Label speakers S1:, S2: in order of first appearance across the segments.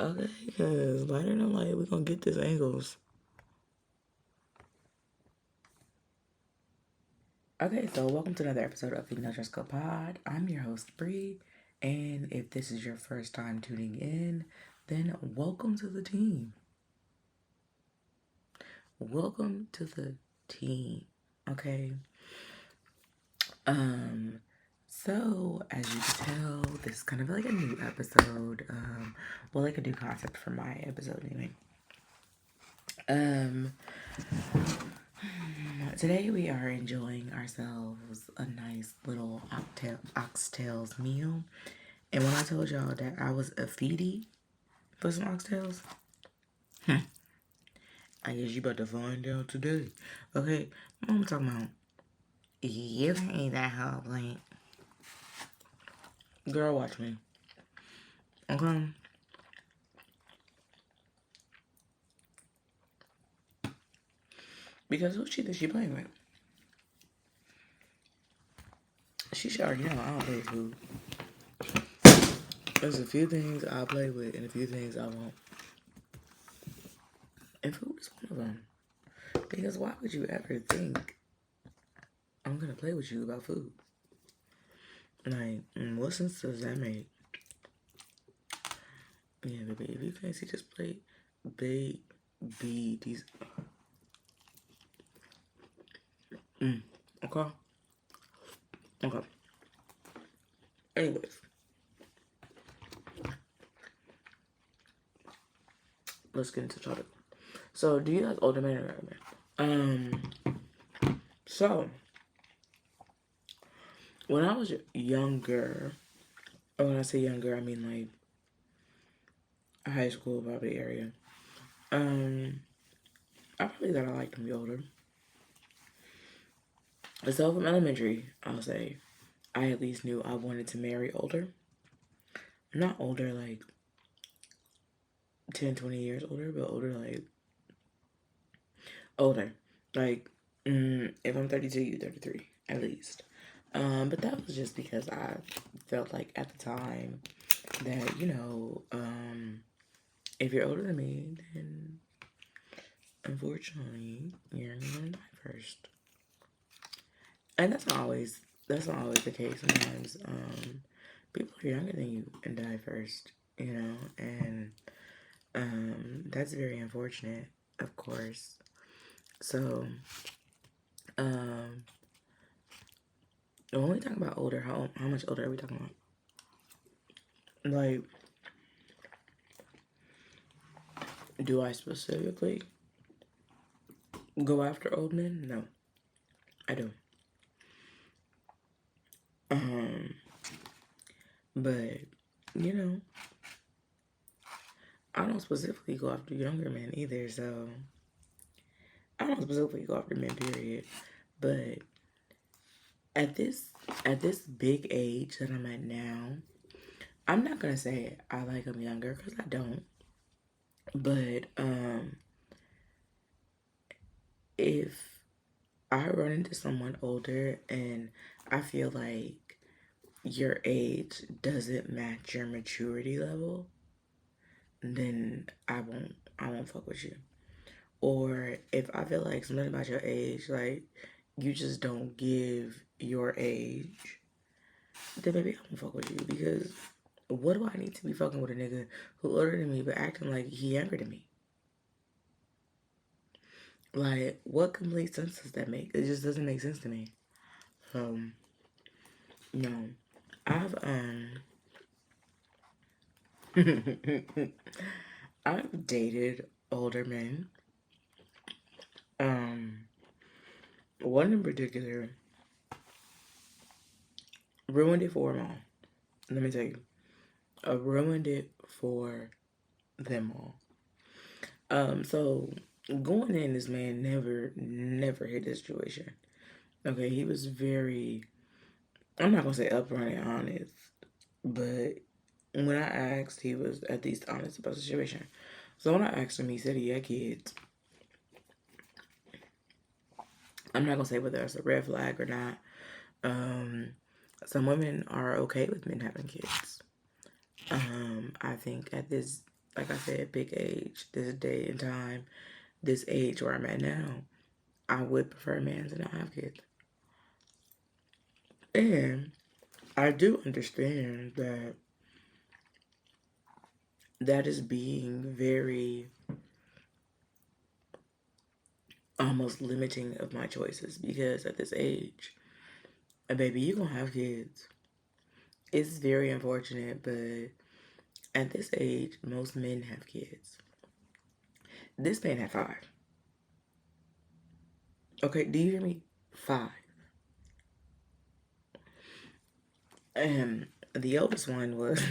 S1: Okay, because lighter than light, we're gonna get this angles. Okay, so welcome to another episode of the No Dress Code Pod. I'm your host, Bree, and if this is your first time tuning in, then welcome to the team. Welcome to the team, okay? So as you can tell, this is kind of like a new episode, like a new concept for my episode anyway. Today we are enjoying ourselves a nice little oxtails meal. And when I told y'all that I was a feedie for some oxtails, I guess you about to find out today. Okay, I'm talking about you can eat that whole plate. Girl, watch me. Okay? Because who she thinks she playing with? She should already know I don't play with food. There's a few things I'll play with and a few things I won't. And food is one of them. Because why would you ever think I'm gonna play with you about food? Like, what sense does that make? Yeah, baby, if you can't see this plate, baby, these. Okay. Okay. Anyways, let's get into the topic. So, do you like older men or younger men? So, when I was younger, or when I say younger, I mean like high school, probably area. I probably thought I liked to be older. So from elementary, I'll say, I at least knew I wanted to marry older. Not older like 10, 20 years older, but older like older. Like, if I'm 32, you 33, at least. But that was just because I felt like at the time that, if you're older than me, then unfortunately, you're gonna die first. And that's not always the case. Sometimes, people are younger than you and die first, and that's very unfortunate, of course. So, when we talk about older, how much older are we talking about? Like, do I specifically go after old men? No, I don't. But I don't specifically go after younger men either. So I don't specifically go after men, period. But at this big age that I'm at now, I'm not gonna say I like them younger because I don't. But if I run into someone older and I feel like your age doesn't match your maturity level, then I won't fuck with you. Or if I feel like something about your age, like you just don't give your age, then maybe I won't fuck with you. Because what do I need to be fucking with a nigga who older than me but acting like he younger than me? Like, what complete sense does that make? It just doesn't make sense to me. No. I've I've dated older men. One in particular ruined it for them all. Let me tell you. I ruined it for them all. So going in, this man never hit the situation. Okay, he was very, I'm not gonna say upfront and honest, but when I asked, he was at least honest about the situation. So when I asked him, he said he had kids. I'm not gonna say whether it's a red flag or not. Some women are okay with men having kids. I think at this like I said, big age, this day and time, this age where I'm at now, I would prefer a man to not have kids. And I do understand that that is being very almost limiting of my choices because at this age, a baby, you gonna have kids. It's very unfortunate, but at this age, most men have kids. This man had five. Okay, do you hear me? Five. And the oldest one was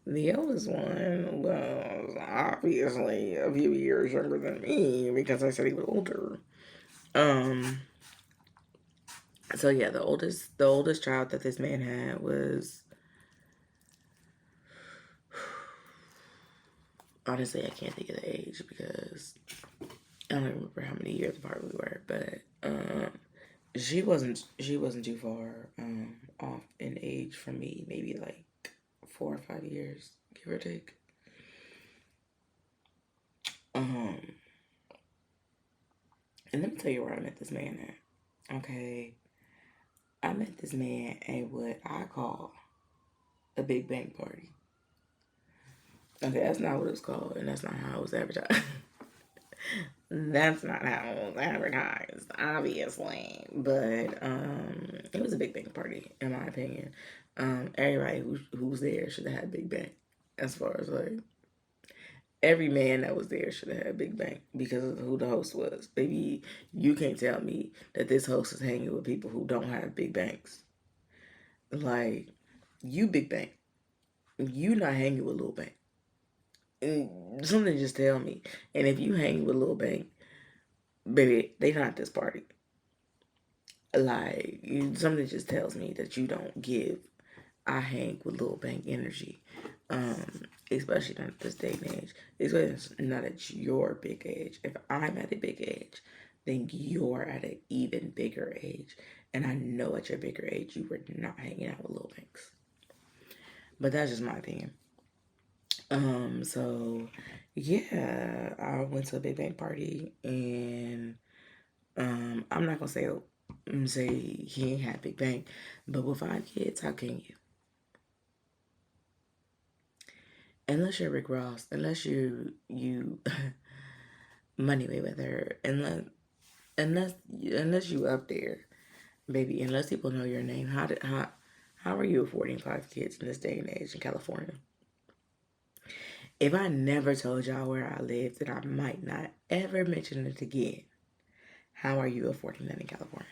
S1: the oldest one was obviously a few years younger than me because I said he was older. Um so yeah, the oldest child that this man had was, honestly I can't think of the age because I don't remember how many years apart we were, but she wasn't too far off in age from me, maybe like 4 or 5 years, give or take. Um, and let me tell you where I met this man at. Okay, I met this man at what I call a big bang party. Okay, that's not what it was called, and that's not how it was advertised. That's not how it was advertised, obviously. But it was a big bang party, in my opinion. Everybody who's there should have had Big Bang. As far as like every man that was there should have had Big Bang because of who the host was. Baby, you can't tell me that this host is hanging with people who don't have Big Bangs. Like you, Big Bang, you not hanging with Lil Bang. And something just tell me. And if you hang with Lil Bang, baby, they not this party. Like something just tells me that you don't give I hang with Lil Bang energy. Especially not at this day and age. Especially not at your big age. If I'm at a big age, then you're at an even bigger age. And I know at your bigger age you were not hanging out with Lil Banks. But that's just my opinion. So yeah, I went to a big bang party and I'm not gonna say he ain't had Big Bang, but with 5 kids, how can you? Unless you're Rick Ross, unless you Money Mayweather, unless you up there, baby, unless people know your name, how are you affording 5 kids in this day and age in California? If I never told y'all where I lived, then I might not ever mention it again. How are you affording that in California?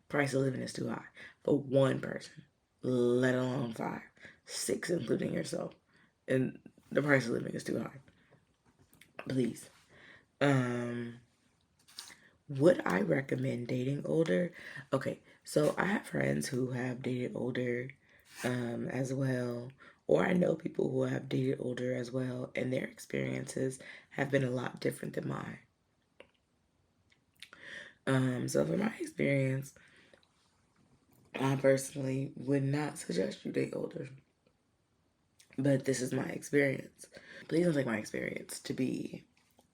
S1: Price of living is too high for one person, let alone five, six, including yourself. And the price of living is too high. Please. Um, would I recommend dating older? Okay, so I have friends who have dated older as well, or I know people who have dated older as well, and their experiences have been a lot different than mine. So from my experience, I personally would not suggest you date older, but this is my experience. Please don't take my experience to be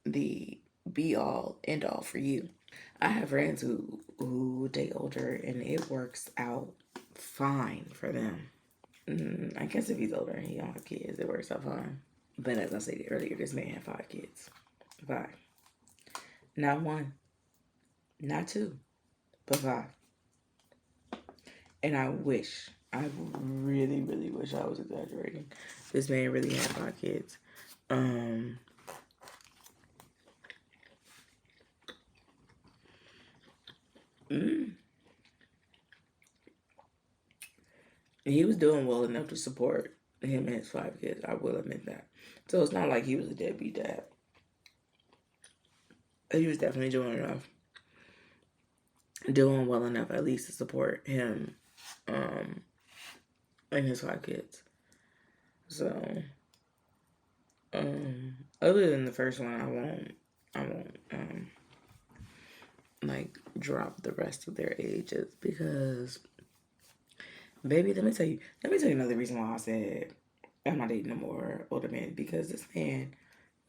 S1: the be all end all for you. I have friends who date older and it works out fine for them. I guess if he's older and he don't have kids, it works out fine. But as I said earlier, this man had 5 kids. 5. Not one, not two, but 5. And I really, really wish I was exaggerating. This man really had 5 kids. He was doing well enough to support him and his 5 kids. I will admit that. So it's not like he was a deadbeat dad. He was definitely doing well enough at least to support him and his 5 kids. So, other than the first one, I won't like drop the rest of their ages because Baby, let me tell you another reason why I said I'm not dating no more older men, because this man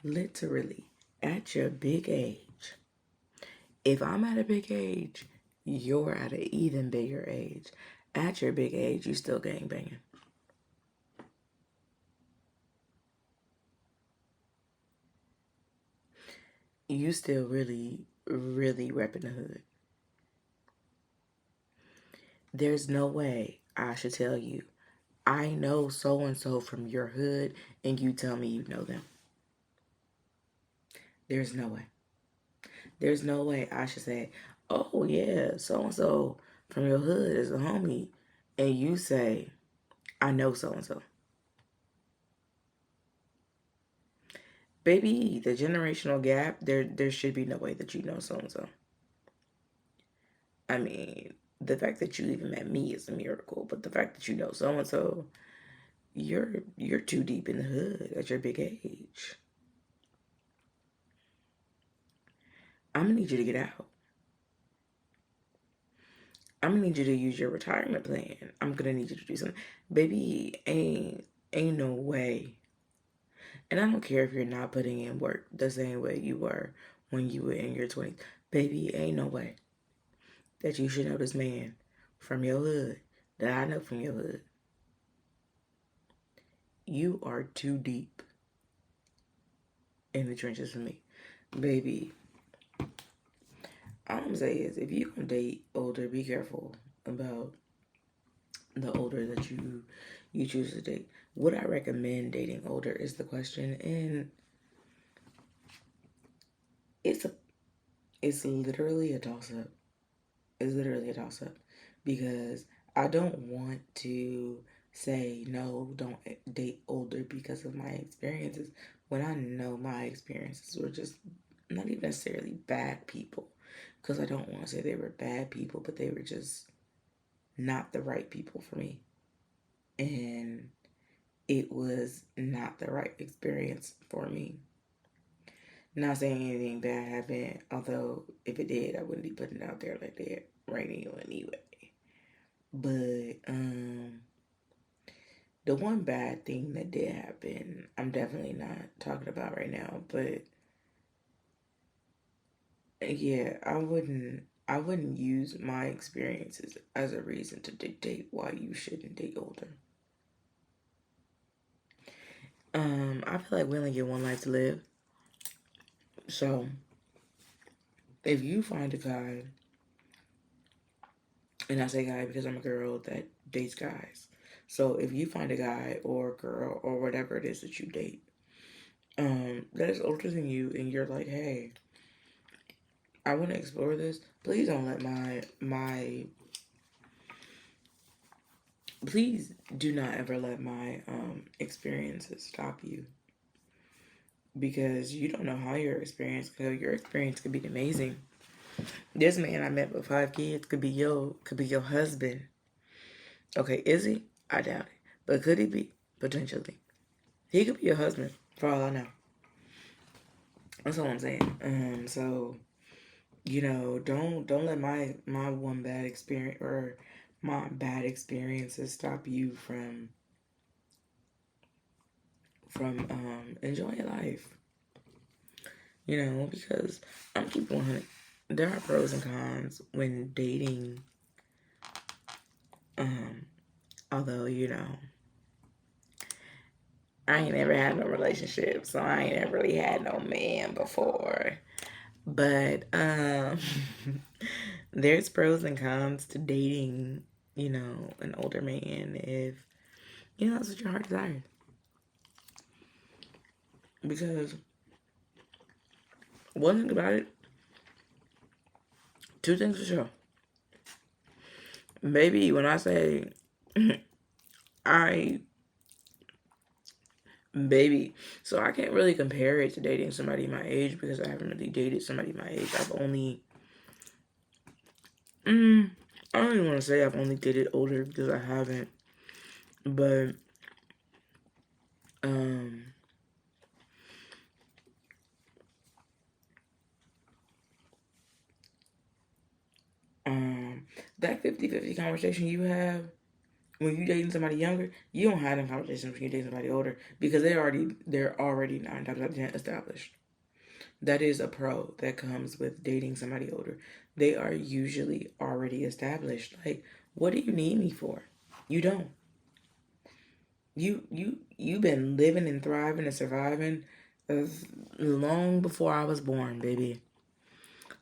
S1: literally at your big age, if I'm at a big age, you're at an even bigger age. At your big age, you still gang banging. You still really, really repping the hood. There's no way I should tell you, I know so and so from your hood, and you tell me you know them. There's no way. There's no way I should say, oh yeah, so and so from your hood is a homie, and you say, I know so and so. Baby, the generational gap, there should be no way that you know so and so. I mean, the fact that you even met me is a miracle, but the fact that you know so and so, you're too deep in the hood at your big age. I'm gonna need you to get out. I'm gonna need you to use your retirement plan. I'm gonna need you to do something. Baby, ain't no way. And I don't care if you're not putting in work the same way you were when you were in your 20s. Baby, ain't no way that you should know this man from your hood that I know from your hood. You are too deep in the trenches for me. Baby, all I'm saying is if you gonna date older, be careful about the older that you choose to date. Would I recommend dating older is the question, and it's a it's literally a toss up. It's literally a toss up because I don't want to say no, don't date older because of my experiences when I know my experiences were just not even necessarily bad people, because I don't want to say they were bad people, but they were just not the right people for me. And it was not the right experience for me. Not saying anything bad happened, although if it did, I wouldn't be putting it out there like that right now anyway. But the one bad thing that did happen, I'm definitely not talking about right now. But yeah, I wouldn't use my experiences as a reason to dictate why you shouldn't date older. I feel like we only get one life to live. So if you find a guy, and I say guy because I'm a girl that dates guys. So if you find a guy or a girl or whatever it is that you date, that is older than you, and you're like, hey, I want to explore this. Please don't let my please do not ever let my experiences stop you, because you don't know how your experience could go. Your experience could be amazing. This man I met with 5 kids could be your husband. Okay, is he? I doubt it. But could he be? Potentially. He could be your husband for all I know. That's all I'm saying. So don't let my one bad experience or my bad experiences stop you from enjoying life. Because I'm keep 100. There are pros and cons when dating. Um, Although I ain't never had no relationship, so I ain't ever really had no man before. But there's pros and cons to dating, an older man if that's what your heart desires. Because one thing about it, two things for sure. Maybe when I say I baby, so I can't really compare it to dating somebody my age because I haven't really dated somebody my age. I've only I don't even want to say I've only dated older because I haven't. But um um that 50-50 conversation you have When you dating somebody younger, you don't have them conversations when you dating somebody older because they're already 9 times out of 10 established. That is a pro that comes with dating somebody older. They are usually already established. Like, what do you need me for? You don't. You've been living and thriving and surviving long before I was born, baby.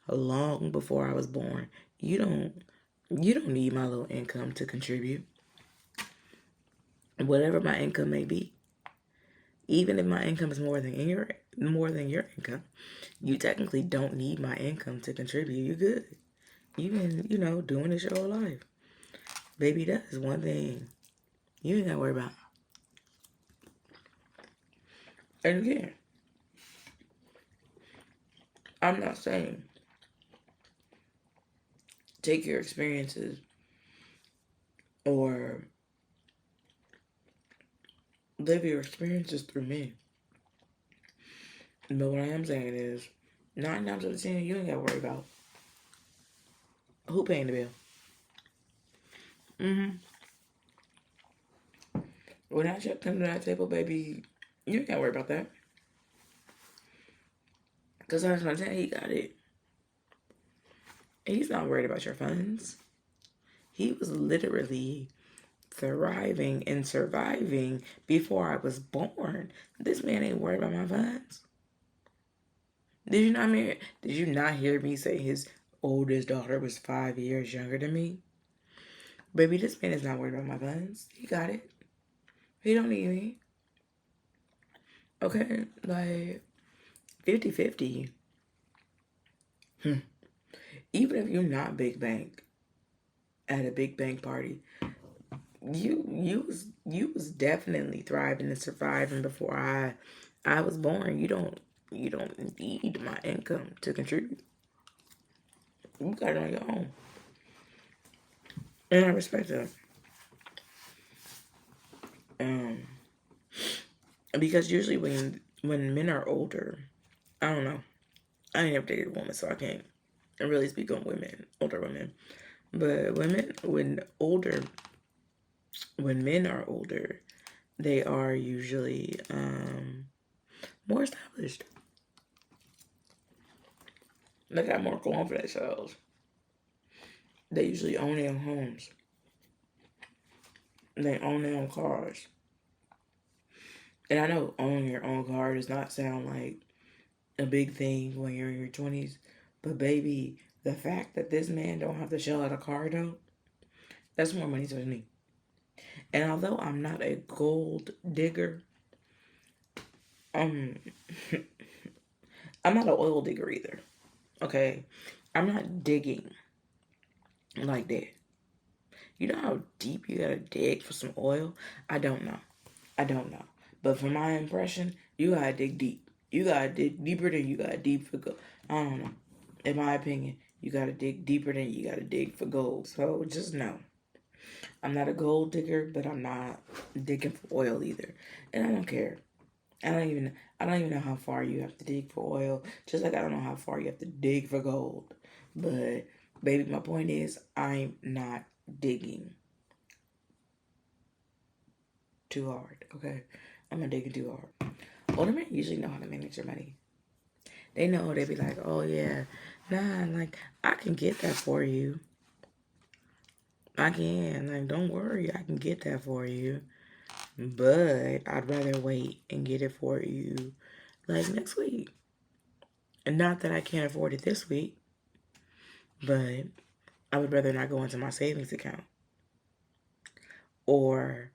S1: Long before I was born. You don't need my little income to contribute. Whatever my income may be. Even if my income is more than your income, you technically don't need my income to contribute. You good. You've been, doing this your whole life. Baby, that is one thing you ain't gotta worry about. And again, I'm not saying take your experiences or live your experiences through me. But what I am saying is, 9 times out of 10, you ain't gotta worry about who paying the bill. Mm-hmm. When that check comes to that table, baby, you ain't gotta worry about that. Because that's what I'm saying, he got it. He's not worried about your funds. He was literally thriving and surviving before I was born. This man ain't worried about my funds. Did you not hear me say his oldest daughter was 5 years younger than me? Baby, this man is not worried about my funds. He got it. He don't need me. Okay? Like, 50-50. Even if you're not big bank at a big bank party, you was definitely thriving and surviving before I was born. You don't need my income to contribute. You got it on your own. And I respect that. Um because usually when men are older, I don't know. I ain't never dated a woman, so I can't really speak on women, older women. But when men are older, they are usually more established. They got more going for themselves. They usually own their own homes. They own their own cars. And I know owning your own car does not sound like a big thing when you're in your 20s. But baby, the fact that this man don't have to shell out a car though, that's more money to me. And although I'm not a gold digger, um, I'm not an oil digger either. Okay, I'm not digging like that. You know how deep you gotta dig for some oil? I don't know. I don't know. But from my impression, you gotta dig deep. You gotta dig deeper than you gotta dig for gold. I don't know. In my opinion, you gotta dig deeper than you gotta dig for gold. So just know. I'm not a gold digger, but I'm not digging for oil either. And I don't care. I don't even know how far you have to dig for oil. Just like I don't know how far you have to dig for gold. But baby, my point is I'm not digging too hard. Okay? I'm not digging too hard. Older men usually know how to manage their money. They know they be like, oh yeah, nah, like I can get that for you. I can. Like, don't worry, I can get that for you. But I'd rather wait and get it for you like next week. And not that I can't afford it this week, but I would rather not go into my savings account. Or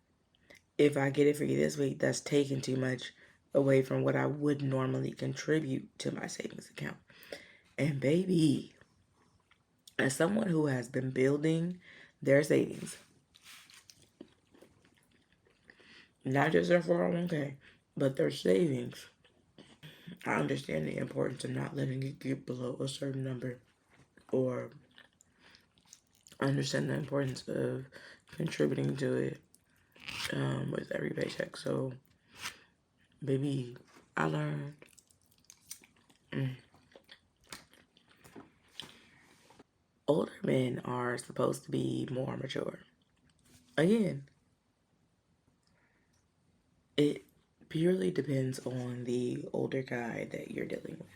S1: if I get it for you this week, that's taking too much away from what I would normally contribute to my savings account. And baby, as someone who has been building their savings, not just their 401k, but their savings, I understand the importance of not letting it get below a certain number, or I understand the importance of contributing to it with every paycheck. So, baby, I learned. Older men are supposed to be more mature. Again, it purely depends on the older guy that you're dealing with.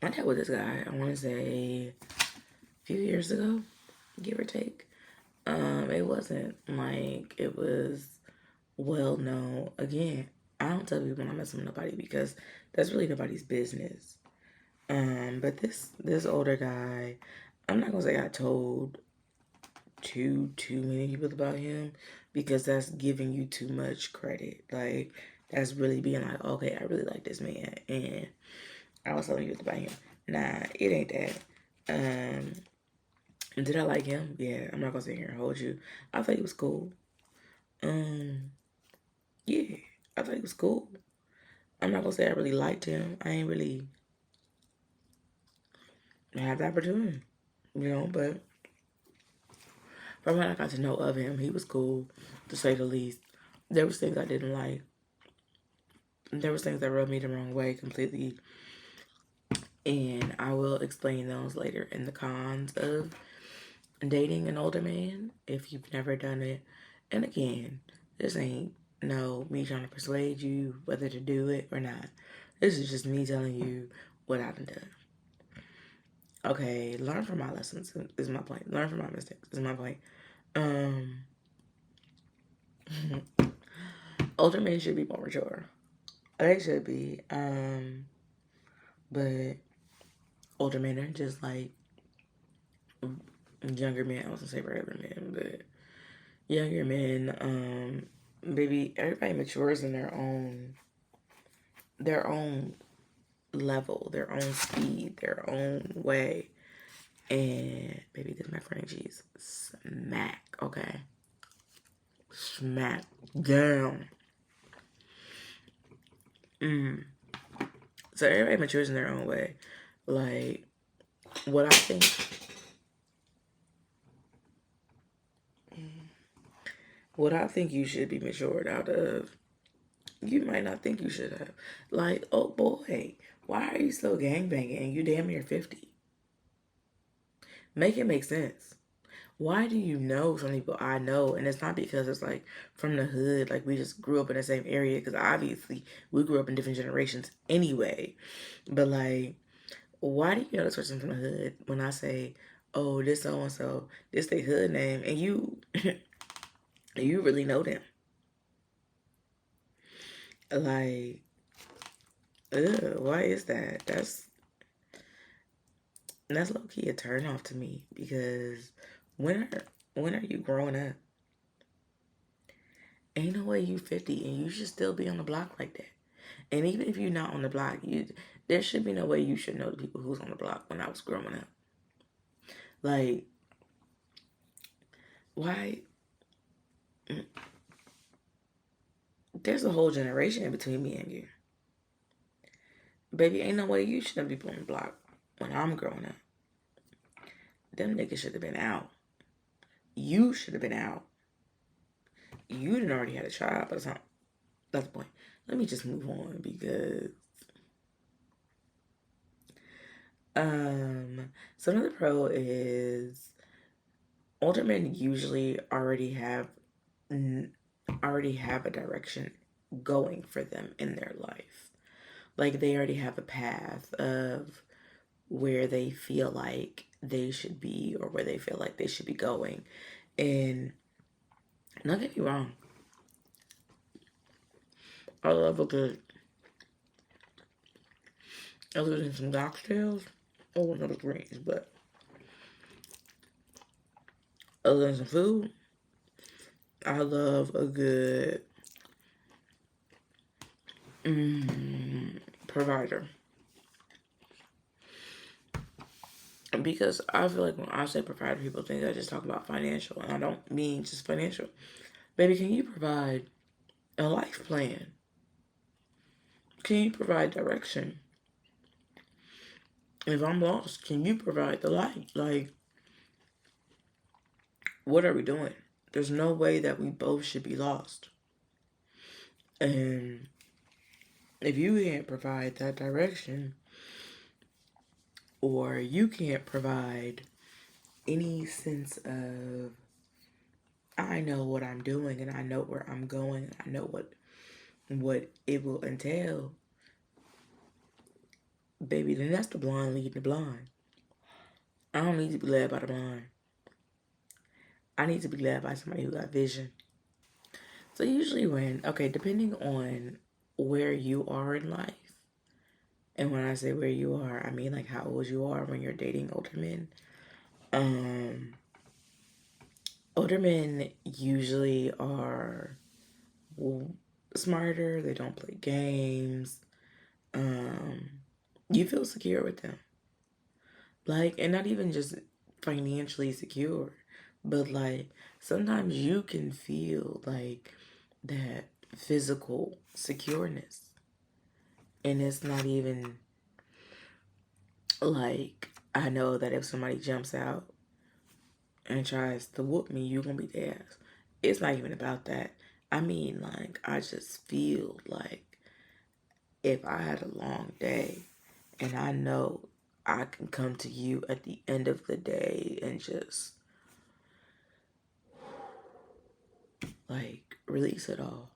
S1: I dealt with this guy, I want to say a few years ago, give or take. It wasn't like it was well known. Again, I don't tell people I'm messing with nobody because that's really nobody's business. But this older guy, I'm not gonna say I told too many people about him because that's giving you too much credit. Like that's really being like, okay, I really like this man, and I was telling you about him. Nah, it ain't that. Did I like him? Yeah, I'm not gonna sit here and hold you. I thought he was cool. Um, yeah, I thought he was cool. I'm not gonna say I really liked him. I ain't really have the opportunity, but from what I got to know of him, he was cool, to say the least. There was things I didn't like. There was things that rubbed me the wrong way completely, and I will explain those later in the cons of dating an older man if you've never done it. And again, this ain't no me trying to persuade you whether to do it or not. This is just me telling you what I've done. Okay, learn from my lessons is my point. Learn from my mistakes is my point. Um, older men should be more mature. They should be. But older men are just like younger men. I was gonna say regular men, but younger men. Baby, everybody matures in their own level, their own speed, their own way. And baby, this macaroni and cheese smack, okay? Smack down. So everybody matures in their own way. Like what I think you should be matured out of, you might not think you should have. Like, oh boy, why are you still gangbanging and you damn near 50? Make it make sense. Why do you know some people I know? And it's not because it's like from the hood, like we just grew up in the same area, because obviously we grew up in different generations anyway. But like, why do you know this person from the hood when I say, oh, this so and so, this their hood name, and you you really know them? Like, ugh, why is that? That's low key a turn off to me because when are you growing up? Ain't no way you 50 and you should still be on the block like that. And even if you're not on the block, there should be no way you should know the people who's on the block when I was growing up. Like, why? There's a whole generation in between me and you. Baby, ain't no way you shouldn't be on the block when I'm growing up. Them niggas should have been out. You should have been out. You didn't already had a child, but that's the point. Let me just move on because so another pro is older men usually already have a direction going for them in their life. Like they already have a path of where they feel like they should be or where they feel like they should be going. And don't get me wrong, I love a good, other than some oxtails, oh, another greens, but other than some food, I love a good provider. Because I feel like when I say provider, people think I just talk about financial, and I don't mean just financial. Baby, can you provide a life plan? Can you provide direction? If I'm lost, can you provide the light? Like, what are we doing? There's no way that we both should be lost. And if you can't provide that direction, or you can't provide any sense of, I I know what I'm doing and I know where I'm going and I know what it will entail, baby, then that's the blind leading the blind. I don't need to be led by the blind. I need to be led by somebody who got vision. So usually depending on where you are in life, and when I say where you are, I mean like how old you are when you're dating older men. Um, Older men usually are smarter. They don't play games. Um, you feel secure with them, like, and not even just financially secure, but like sometimes you can feel like that physical secureness, and it's not even like I know that if somebody jumps out and tries to whoop me, you're gonna be their ass. It's not even about that. I mean, like, I just feel like if I had a long day and I know I can come to you at the end of the day and just like release it all.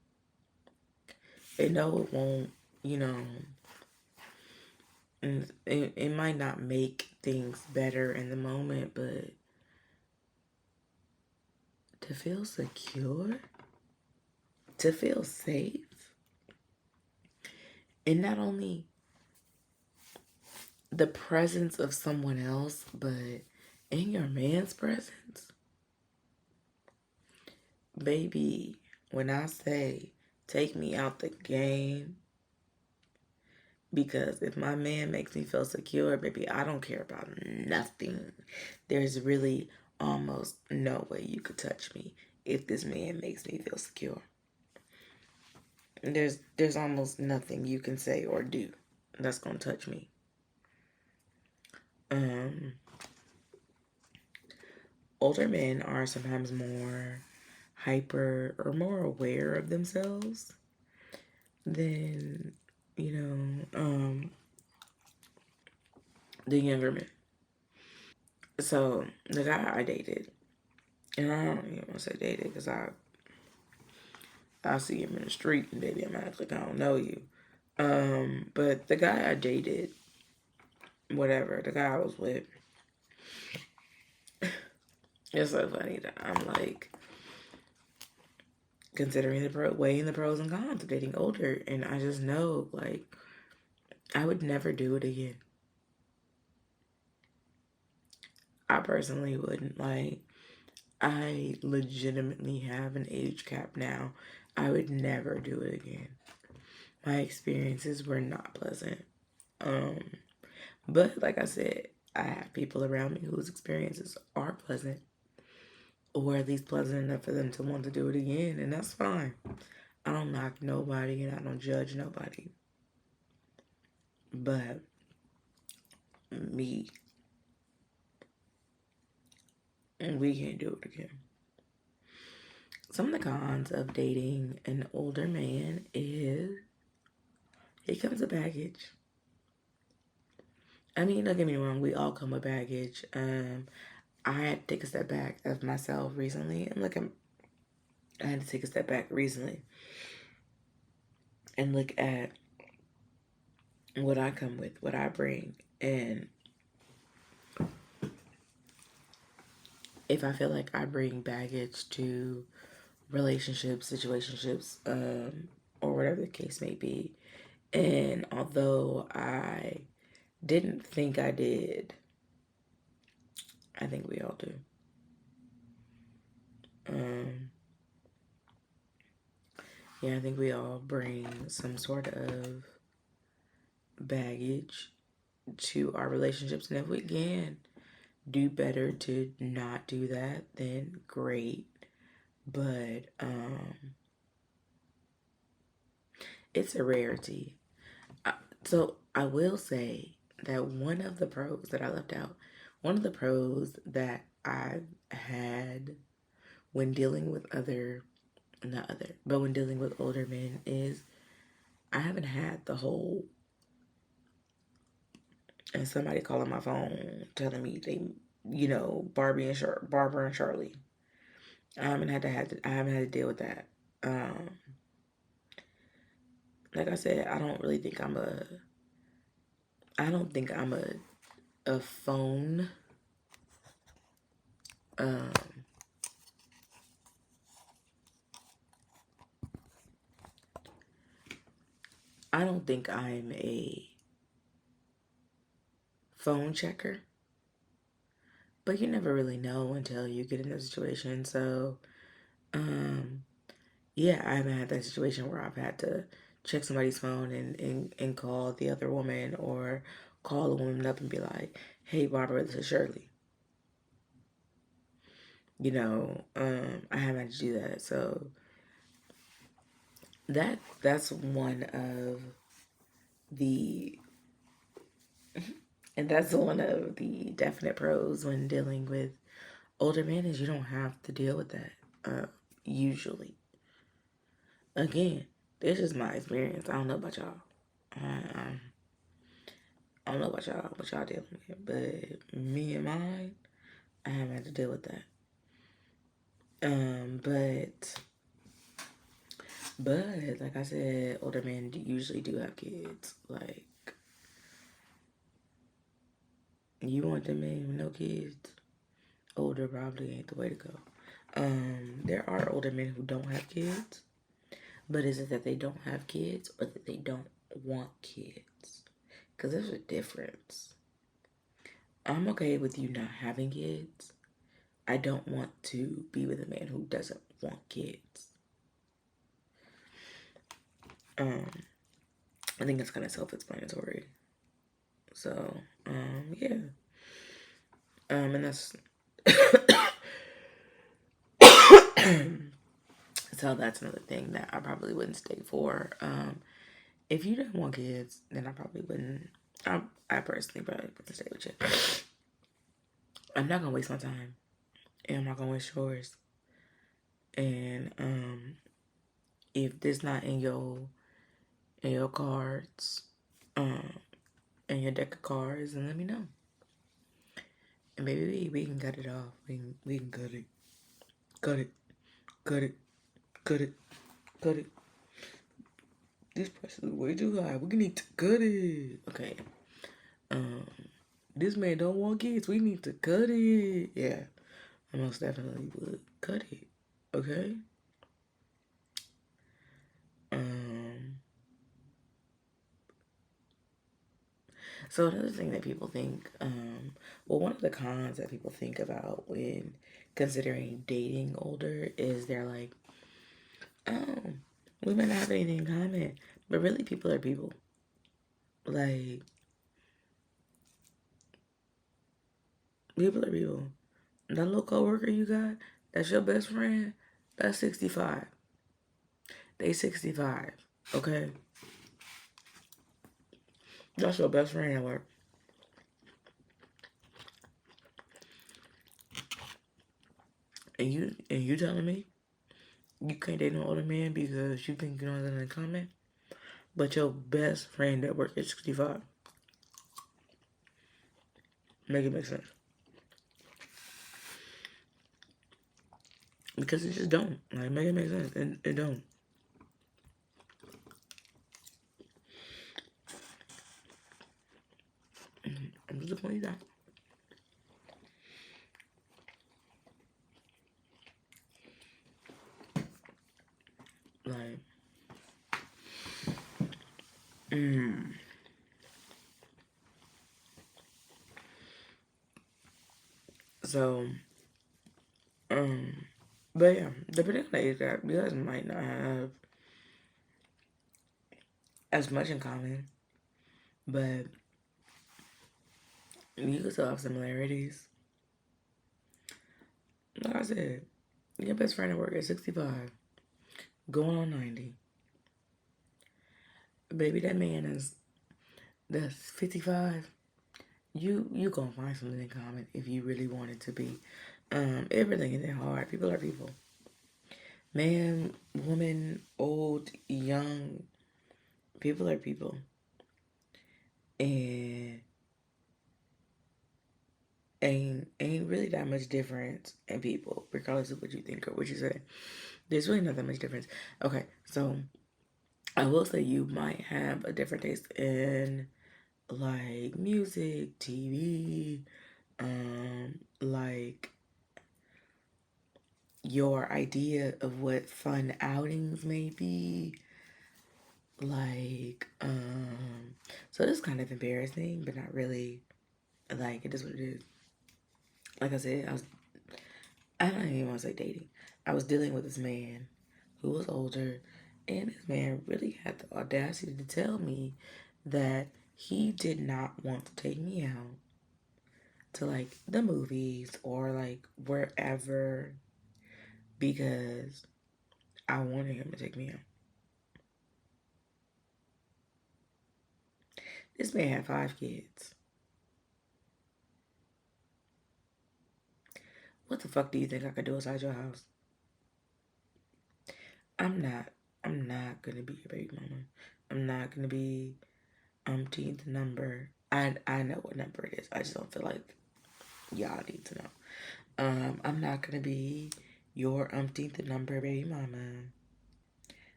S1: And no, it won't, you know, and it might not make things better in the moment, but to feel secure, to feel safe, and not only the presence of someone else, but in your man's presence, baby, when I say take me out the game, because if my man makes me feel secure, baby, I don't care about nothing. There's really almost no way you could touch me if this man makes me feel secure. There's almost nothing you can say or do that's gonna touch me. Um, Older men are sometimes more hyper or more aware of themselves than the younger men. So the guy I dated, and I don't even want to say dated because I see him in the street and baby, I'm acting like I don't know you. But the guy I dated, whatever, the guy I was with, it's so funny that I'm like considering weighing the pros and cons of dating older, and I just know like I would never do it again. I personally wouldn't. Like, I legitimately have an age cap now. I would never do it again. My experiences were not pleasant. Um, but like I said, I have people around me whose experiences are pleasant, or at least pleasant enough for them to want to do it again, and that's fine. I don't knock nobody and I don't judge nobody. But me, we can't do it again. Some of the cons of dating an older man is he comes with baggage. I mean, don't get me wrong, we all come with baggage. I had to take a step back of myself recently. I had to take a step back recently and look at what I come with, what I bring, and if I feel like I bring baggage to relationships, situationships, or whatever the case may be. And although I didn't think I did, I think we all do. Um, yeah, I think we all bring some sort of baggage to our relationships. And if we can do better to not do that, then great. But it's a rarity. So I will say that one of the pros that I left out, one of the pros that I've had when dealing with when dealing with older men is I haven't had the whole and somebody calling my phone telling me they, Barbara and Charlie. I haven't had to deal with that. Um, like I said, I don't think I'm a phone. Um, I don't think I'm a phone checker, but you never really know until you get in a situation. So, um, yeah, I haven't had that situation where I've had to check somebody's phone and call the other woman or call the woman up and be like, hey, Barbara, this is Shirley. I haven't had to do that. So that's one of the and that's one of the definite pros when dealing with older men is you don't have to deal with that. Usually, again, this is my experience. I don't know about y'all. Um, I don't know about y'all, what y'all dealing with, but me and mine, I haven't had to deal with that. But like I said, older men usually do have kids. Like, you want them men with no kids? Older probably ain't the way to go. There are older men who don't have kids, but is it that they don't have kids or that they don't want kids? Because there's a difference. I'm okay with you not having kids. I don't want to be with a man who doesn't want kids. I think it's kind of self-explanatory. So, yeah. And that's so that's another thing that I probably wouldn't stay for. If you didn't want kids, then I probably wouldn't. I personally probably wouldn't stay with you. I'm not gonna waste my time, and I'm not gonna waste yours. And if this not in your cards, in your deck of cards, then let me know. And maybe we can cut it off. We can cut it, cut it, cut it, cut it, cut it. This price is way too high. We need to cut it. Okay. Um, this man don't want kids. We need to cut it. Yeah, I most definitely would cut it. Okay. Um. So another thing that people think, well, one of the cons that people think about when considering dating older is they're like, oh, we might not have anything in common, but really, people are people. Like, people are people. That little coworker you got, that's your best friend. That's 65. They 65. Okay, that's your best friend at work. And you telling me you can't date no older man because you think you don't have nothing in common, but your best friend at work is 65. Make it make sense. Because it just don't. Like, make it make sense. It don't. I'm just pointing that. Like, so, but yeah, depending on the age gap, you guys might not have as much in common, but you can still have similarities. Like I said, your best friend at work is 65, going on 90. Baby, that man that's 55. You gonna find something in common if you really want it to be. Everything isn't hard. People are people. Man, woman, old, young, people are people. And ain't really that much difference in people, regardless of what you think or what you say. There's really not that much difference. Okay, so I will say you might have a different taste in like music, TV, like your idea of what fun outings may be. Like, so it's kind of embarrassing, but not really. Like, it is what it is. Like I said, I don't even want to say dating. I was dealing with this man who was older, and this man really had the audacity to tell me that he did not want to take me out to like the movies or like wherever because I wanted him to take me out. This man had 5 kids. What the fuck do you think I could do inside your house? I'm not. I'm not gonna be your baby mama. I'm not gonna be umpteenth number. I know what number it is. I just don't feel like y'all need to know. I'm not gonna be your umpteenth number baby mama.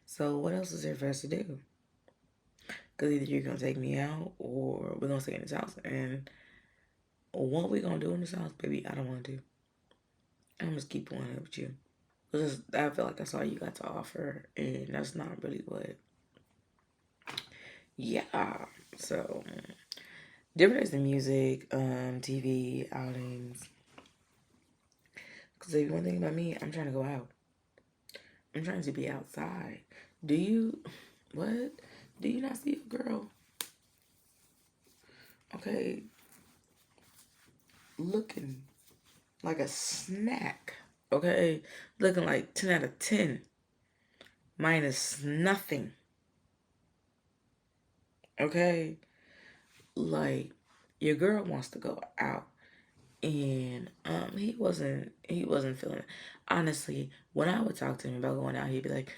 S1: So what else is there for us to do? Because either you're gonna take me out or we're gonna stay in this house. And what we gonna do in this house, baby, I don't wanna do. I'm just keep going up with you. Because I feel like that's all you got to offer. And that's not really what. Yeah. So different in music, TV, outings. Because if one thing about me, I'm trying to go out. I'm trying to be outside. Do you, what? Do you not see a girl? Okay. Looking like a snack. Okay. Looking like 10 out of 10. Minus nothing. Okay. Like, your girl wants to go out. And he wasn't feeling it. Honestly, when I would talk to him about going out, he'd be like,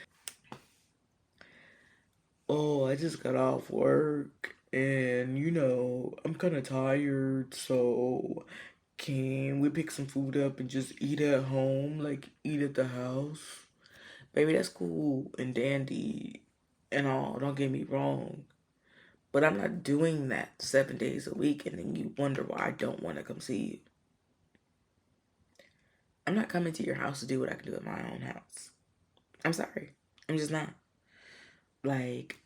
S1: "Oh, I just got off work and I'm kind of tired, so can we pick some food up and just eat at home, like eat at the house?" Baby, that's cool and dandy and all, don't get me wrong. But I'm not doing that 7 days a week and then you wonder why I don't want to come see you. I'm not coming to your house to do what I can do at my own house. I'm sorry. I'm just not. Like,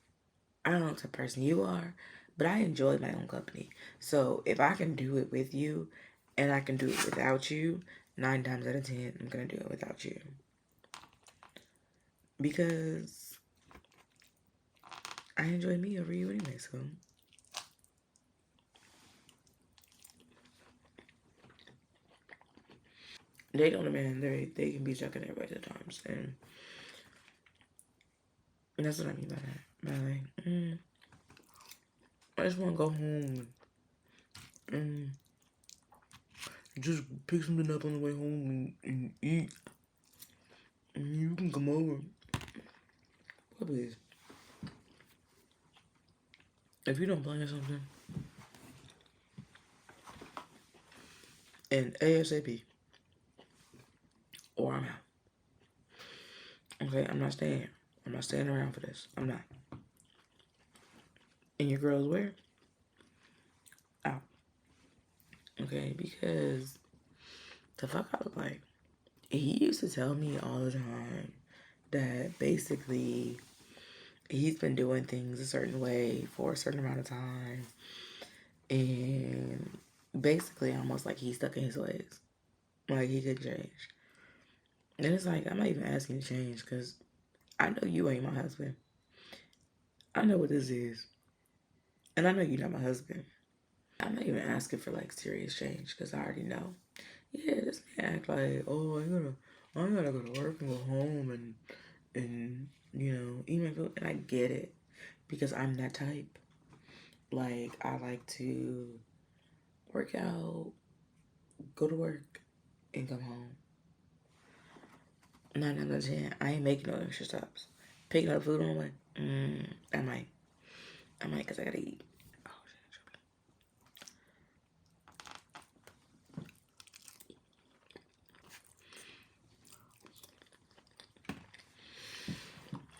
S1: I don't know what type of person you are, but I enjoy my own company. So if I can do it with you and I can do it without you, 9 times out of 10, I'm going to do it without you. Because I enjoy me over you anyway, so. They don't demand, they can be chucking everybody at times. And that's what I mean by that. By like, I just want to go home and just pick something up on the way home and eat. And you can come over. What please? If you don't plan something, and ASAP, or I'm out. Okay, I'm not staying. I'm not staying around for this. I'm not. And your girl's where? Out. Okay, because the fuck I look like. He used to tell me all the time that basically he's been doing things a certain way for a certain amount of time. And basically almost like he's stuck in his ways. Like he could change. And it's like, I'm not even asking to change because I know you ain't my husband. I know what this is. And I know you're not my husband. I'm not even asking for like serious change because I already know. Yeah, this man act like, oh, I gotta go to work and go home and eat my food. And I get it because I'm that type. Like, I like to work out, go to work, and come home. 9 out of 10, I ain't making no extra stops. Picking up food on the way, I might. Because I gotta eat. Oh, shit.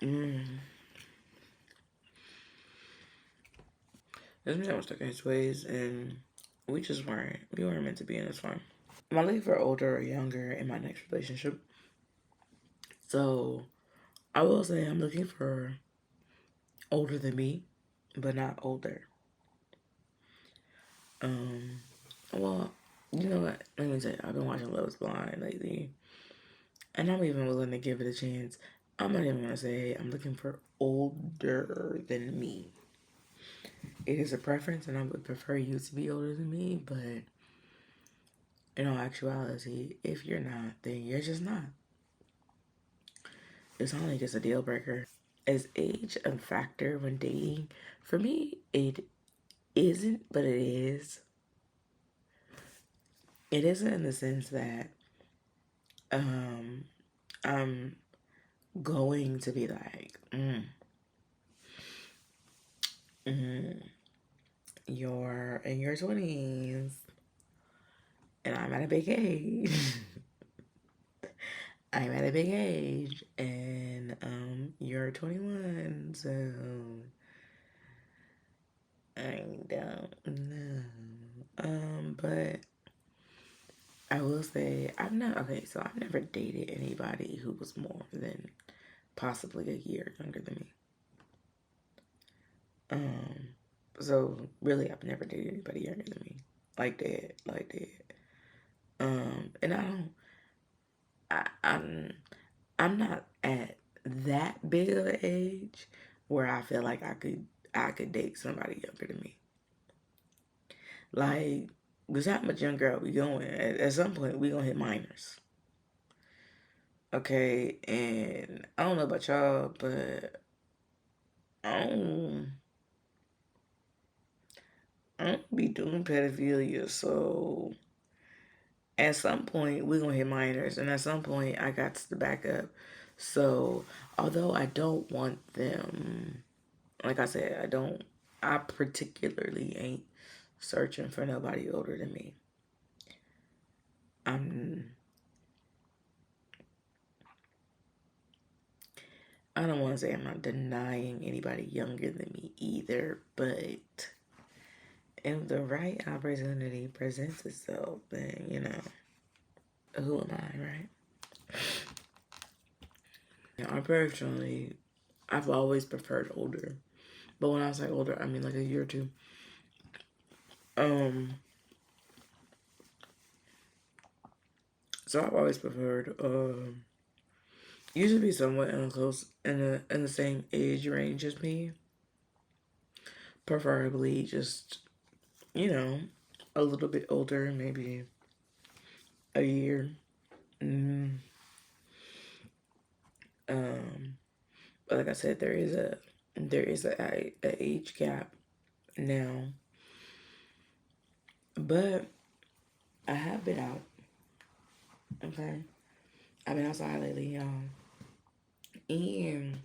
S1: Mm. This man was stuck in his ways, and we weren't meant to be in this one. Am I looking for older or younger in my next relationship? So I will say I'm looking for older than me, but not older. Um, well, you know what? Let me tell you, I've been watching Love Is Blind lately, and I'm even willing to give it a chance. I'm not even gonna say I'm looking for older than me. It is a preference, and I would prefer you to be older than me, but in all actuality, if you're not, then you're just not. It's only just a deal breaker. Is age a factor when dating? For me, it isn't, but it is. It isn't in the sense that um, I'm going to be like, you're in your 20s and I'm at a big age. I'm at a big age and you're 21, so I don't know. But I will say I've never dated anybody who was more than possibly a year younger than me. So really I've never dated anybody younger than me. Like that. And I'm not at that big of an age where I feel like I could date somebody younger than me. Like, because how much younger are we going? At some point, we gonna hit minors. Okay, and I don't know about y'all, but I don't, I don't be doing pedophilia. So at some point, we gonna hit minors, and at some point, I got to back up. So although I don't want them, like I said, I particularly ain't searching for nobody older than me. I'm I don't want to say I'm not denying anybody younger than me either, but if the right opportunity presents itself, then, who am I, right? I personally, I've always preferred older. But when I say older, I mean like a year or two. Um, so I've always preferred, you should be somewhat in the same age range as me. Preferably just, you know, a little bit older, maybe a year. Mm, um, but like I said, there is a age gap now. But I have been out. Okay, I've been outside lately, y'all, and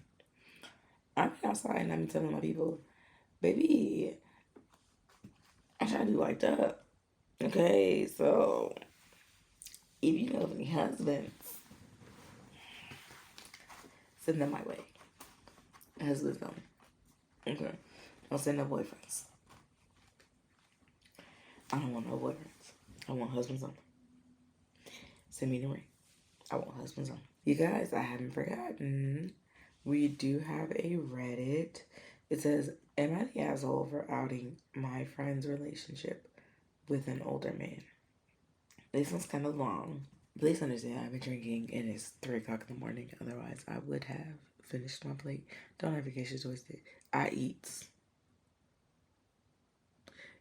S1: I've been outside and I've been telling my people, baby, I'm trying to be wiped up. Okay, so if you know of any husbands, send them my way. Husbands only. Okay, don't send no boyfriends. I don't want no boyfriends. I want husbands only. Send me the ring. I want husbands only. You guys, I haven't forgotten. We do have a Reddit. It says, am I the asshole for outing my friend's relationship with an older man? This one's kind of long. Please understand, I've been drinking and it's 3 o'clock in the morning. Otherwise, I would have finished my plate. Don't ever get shit twisted. I eats.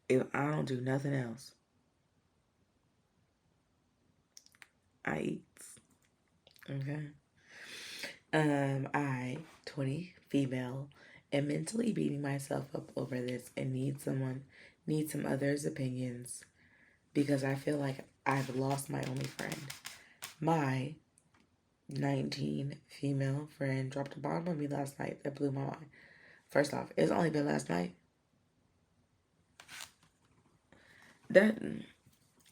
S1: If I don't do nothing else, I eats. Okay? I, 20, female, am mentally beating myself up over this and need some others' opinions because I feel like I've lost my only friend. My 19 female friend dropped a bomb on me last night that blew my mind. First off, it's only been last night. That,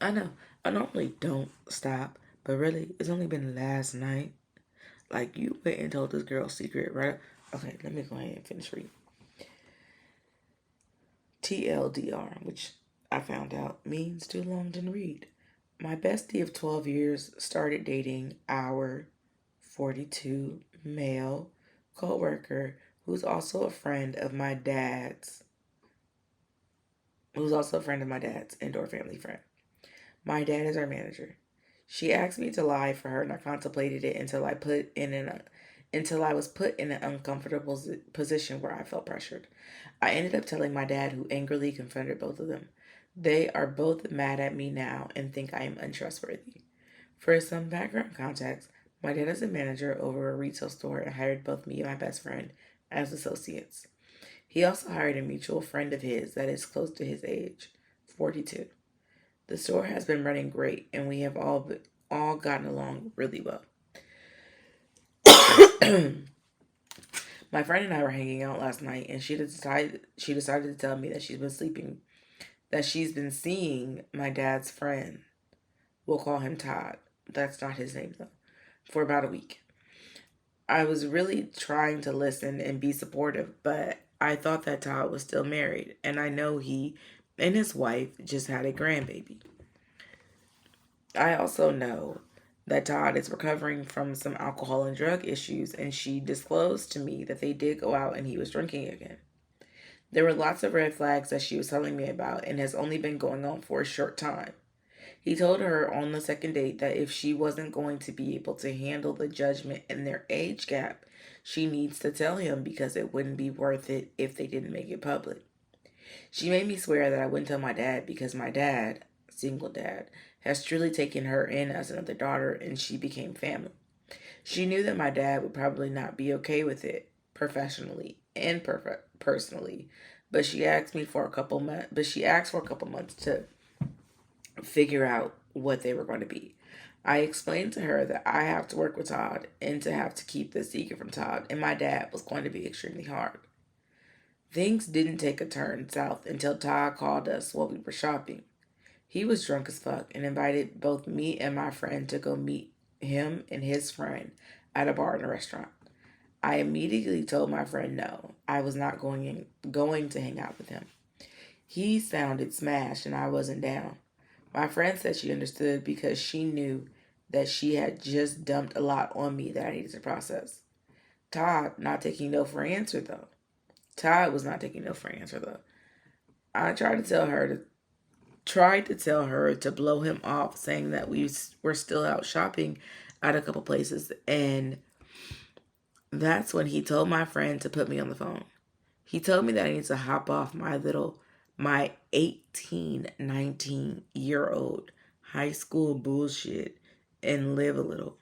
S1: I know, I normally don't stop, but really, it's only been last night. Like, you went and told this girl secret, right? Okay, let me go ahead and finish reading. TLDR, which I found out means too long didn't read. My bestie of 12 years started dating our 42 male coworker who's also a friend of my dad's indoor family friend. My dad is our manager. She asked me to lie for her, and I contemplated it until I was put in an uncomfortable position where I felt pressured. I ended up telling my dad, who angrily confronted both of them. They are both mad at me now and think I am untrustworthy. For some background context, my dad is a manager over a retail store and hired both me and my best friend as associates. He also hired a mutual friend of his that is close to his age, 42. The store has been running great, and we have all gotten along really well. My friend and I were hanging out last night, and she decided to tell me that she's been seeing my dad's friend. We'll call him Todd. That's not his name though. For about a week. I was really trying to listen and be supportive, but I thought that Todd was still married, and I know he and his wife just had a grandbaby. I also know that Todd is recovering from some alcohol and drug issues, and she disclosed to me that they did go out and he was drinking again. There were lots of red flags that she was telling me about and has only been going on for a short time. He told her on the second date that if she wasn't going to be able to handle the judgment and their age gap, she needs to tell him because it wouldn't be worth it if they didn't make it public. She made me swear that I wouldn't tell my dad because my dad, single dad, has truly taken her in as another daughter and she became family. She knew that my dad would probably not be okay with it professionally and personally, but she asked for a couple months to figure out what they were going to be. I explained to her that I have to work with Todd and to have to keep the secret from Todd, and my dad was going to be extremely hard. Things didn't take a turn south until Todd called us while we were shopping. He was drunk as fuck and invited both me and my friend to go meet him and his friend at a bar and a restaurant. I immediately told my friend no, I was not going to hang out with him. He sounded smashed and I wasn't down. My friend said she understood because she knew that she had just dumped a lot on me that I needed to process. Todd not taking no for an answer though. Todd was not taking no for an answer though. I tried to tell her to blow him off, saying that we were still out shopping at a couple places, and that's when he told my friend to put me on the phone. He told me that I need to hop off my 18, 19-year old high school bullshit and live a little.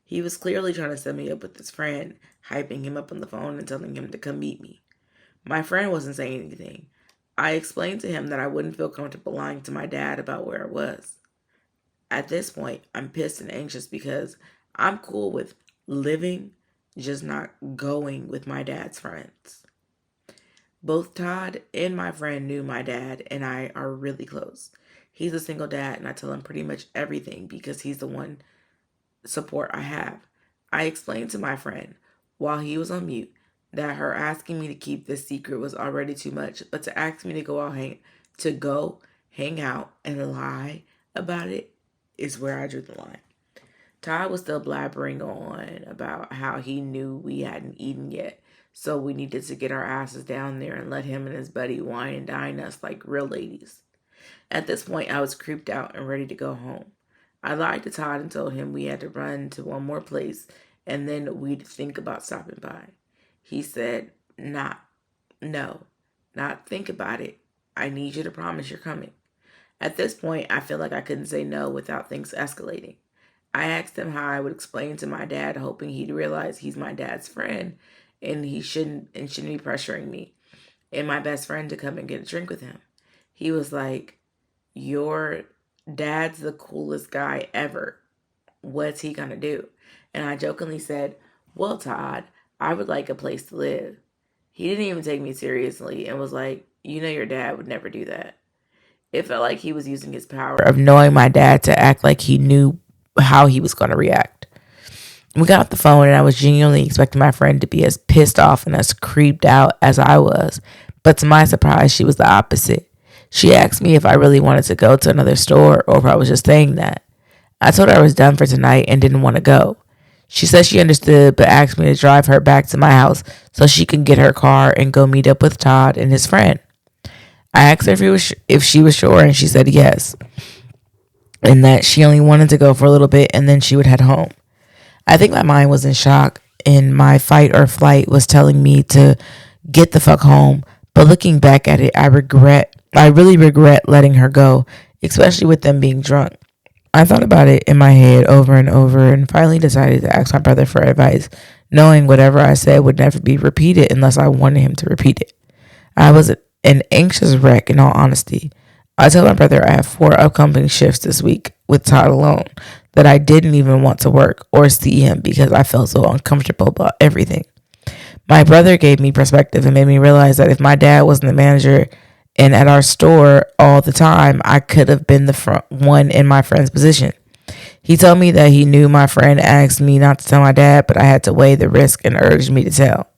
S1: He was clearly trying to set me up with his friend, hyping him up on the phone and telling him to come meet me. My friend wasn't saying anything. I explained to him that I wouldn't feel comfortable lying to my dad about where I was. At this point, I'm pissed and anxious because I'm cool with living, just not going with my dad's friends. Both Todd and my friend knew my dad and I are really close. He's a single dad and I tell him pretty much everything because he's the one support I have. I explained to my friend while he was on mute that her asking me to keep this secret was already too much, but to ask me to go hang out and lie about it is where I drew the line. Todd was still blabbering on about how he knew we hadn't eaten yet, so we needed to get our asses down there and let him and his buddy wine and dine us like real ladies. At this point, I was creeped out and ready to go home. I lied to Todd and told him we had to run to one more place and then we'd think about stopping by. He said, no, not think about it. I need you to promise you're coming. At this point, I feel like I couldn't say no without things escalating. I asked him how I would explain to my dad, hoping he'd realize he's my dad's friend and he shouldn't be pressuring me and my best friend to come and get a drink with him. He was like, "Your dad's the coolest guy ever. What's he gonna do?" And I jokingly said, "Well, Todd, I would like a place to live." He didn't even take me seriously and was like, "You know your dad would never do that." It felt like he was using his power of knowing my dad to act like he knew how he was going to react. We got off the phone and I was genuinely expecting my friend to be as pissed off and as creeped out as I was. But to my surprise, she was the opposite. She asked me if I really wanted to go to another store or if I was just saying that. I told her I was done for tonight and didn't want to go. She said she understood but asked me to drive her back to my house so she could get her car and go meet up with Todd and his friend. I asked her if she was sure and she said yes, and that she only wanted to go for a little bit and then she would head home. I think my mind was in shock and my fight or flight was telling me to get the fuck home. But looking back at it, I really regret letting her go, especially with them being drunk. I thought about it in my head over and over and finally decided to ask my brother for advice, knowing whatever I said would never be repeated unless I wanted him to repeat it. I was an anxious wreck in all honesty. I told my brother I have 4 upcoming shifts this week with Todd alone, that I didn't even want to work or see him because I felt so uncomfortable about everything. My brother gave me perspective and made me realize that if my dad wasn't the manager and at our store all the time, I could have been the front one in my friend's position. He told me that he knew my friend asked me not to tell my dad, but I had to weigh the risk and urged me to tell.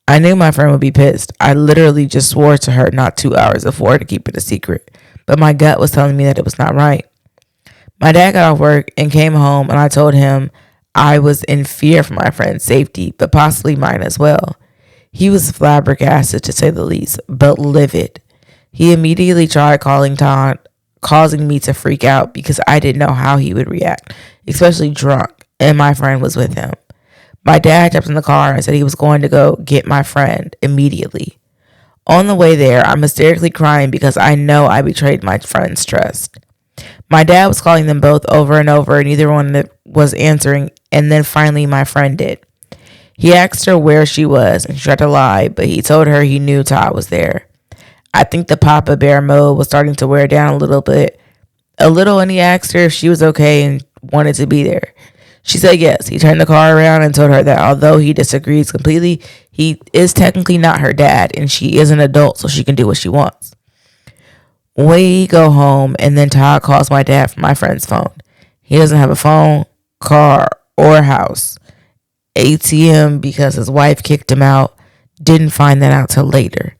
S1: I knew my friend would be pissed. I literally just swore to her not 2 hours before to keep it a secret, but my gut was telling me that it was not right. My dad got off work and came home, and I told him I was in fear for my friend's safety, but possibly mine as well. He was flabbergasted, to say the least, but livid. He immediately tried calling Todd, causing me to freak out because I didn't know how he would react, especially drunk, and my friend was with him. My dad jumped in the car and said he was going to go get my friend immediately. On the way there, I'm hysterically crying because I know I betrayed my friend's trust. My dad was calling them both over and over, and neither one was answering, and then finally my friend did. He asked her where she was, and she tried to lie, but he told her he knew Todd was there. I think the Papa Bear mode was starting to wear down a little, and he asked her if she was okay and wanted to be there. She said yes. He turned the car around and told her that although he disagrees completely, he is technically not her dad, and she is an adult, so she can do what she wants. We go home, and then Todd calls my dad from my friend's phone. He doesn't have a phone, car, or house. ATM because his wife kicked him out. Didn't find that out till later.